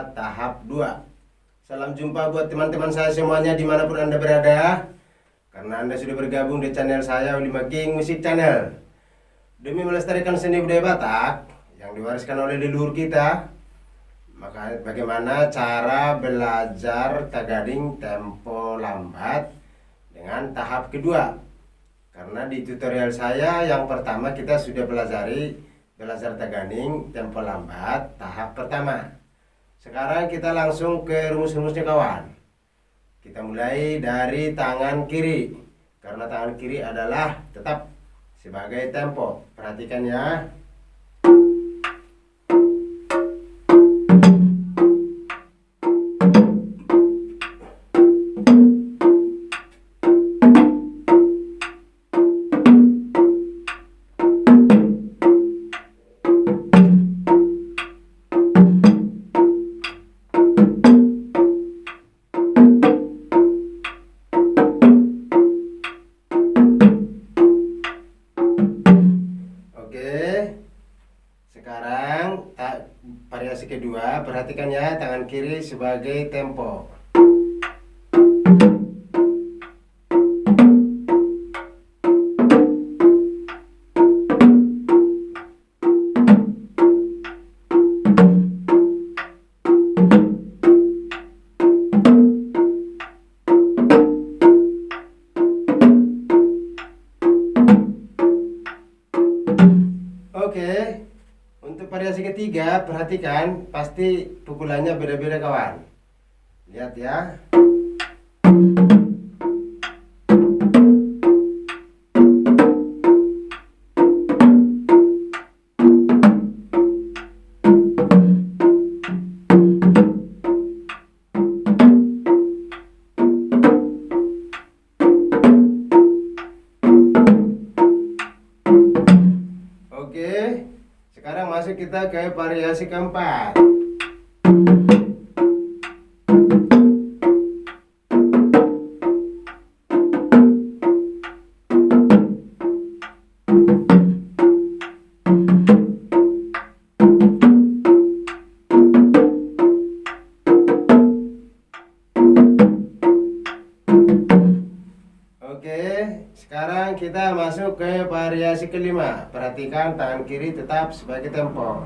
lambat tahap 2. Salam jumpa buat teman-teman saya semuanya dimanapun Anda berada. Karena Anda sudah bergabung di channel saya, Ulima King Music Channel. Demi melestarikan seni budaya Batak yang diwariskan oleh leluhur kita, maka bagaimana cara belajar tagading tempo lambat dengan tahap kedua. Karena di tutorial saya yang pertama kita sudah belajar tagading tempo lambat tahap pertama. Sekarang kita langsung ke rumus-rumusnya kawan. Kita mulai dari tangan kiri, karena tangan kiri adalah tetap sebagai tempo. Perhatikan ya. Sekarang variasi kedua, perhatikan ya, tangan kiri sebagai tempo. Oke. Untuk variasi ketiga, perhatikan, pasti pukulannya beda-beda kawan. Lihat ya. Oke. Sekarang masuk kita ke variasi keempat. Oke, sekarang kita masuk ke variasi kelima. Perhatikan tangan kiri tetap sebagai tempo.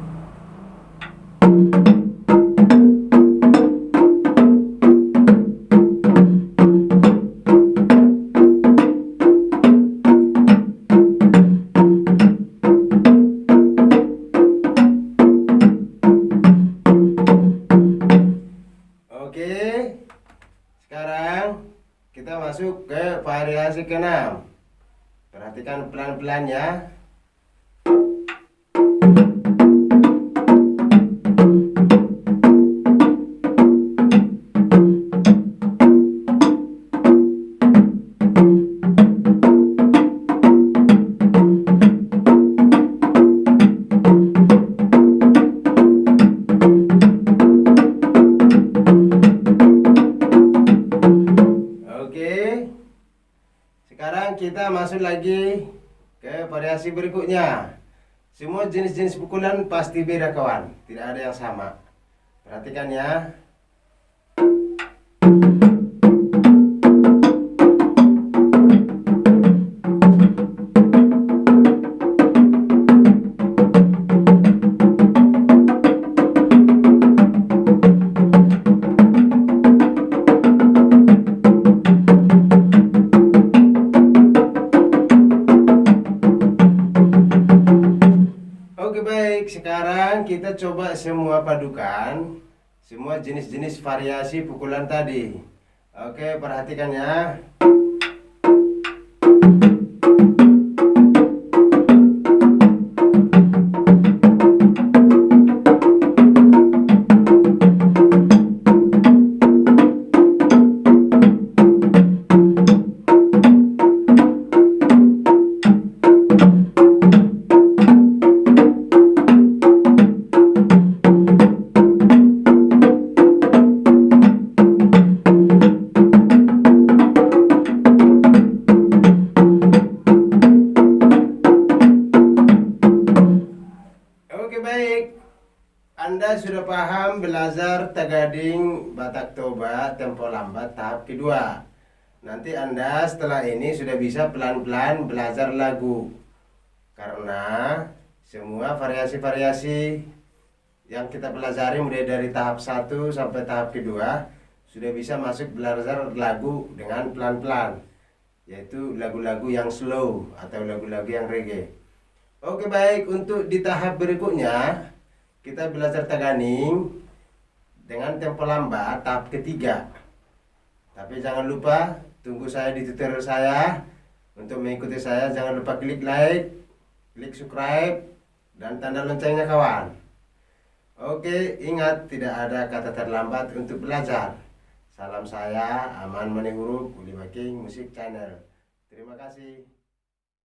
Oke, sekarang kita masuk ke variasi keenam. Perhatikan pelan-pelan ya. Sekarang kita masuk lagi ke variasi berikutnya. Semua jenis-jenis pukulan pasti beda kawan, tidak ada yang sama. Perhatikan ya. Oke baik, sekarang kita coba semua padukan semua jenis-jenis variasi pukulan tadi. Oke, perhatikan ya. Gading Batak Toba tempo lambat tahap kedua. Nanti Anda setelah ini sudah bisa pelan-pelan belajar lagu. Karena semua variasi-variasi yang kita pelajari mulai dari tahap 1 sampai tahap kedua sudah bisa masuk belajar lagu dengan pelan-pelan, yaitu lagu-lagu yang slow atau lagu-lagu yang reggae. Oke, baik, untuk di tahap berikutnya kita belajar Taganing dengan tempo lambat tahap ketiga. Tapi jangan lupa tunggu saya di tutorial saya. Untuk mengikuti saya jangan lupa klik like, klik subscribe, dan tanda loncengnya kawan. Oke, ingat tidak ada kata terlambat untuk belajar. Salam saya Aman Manihuruk, Uli Making Musik Channel. Terima kasih.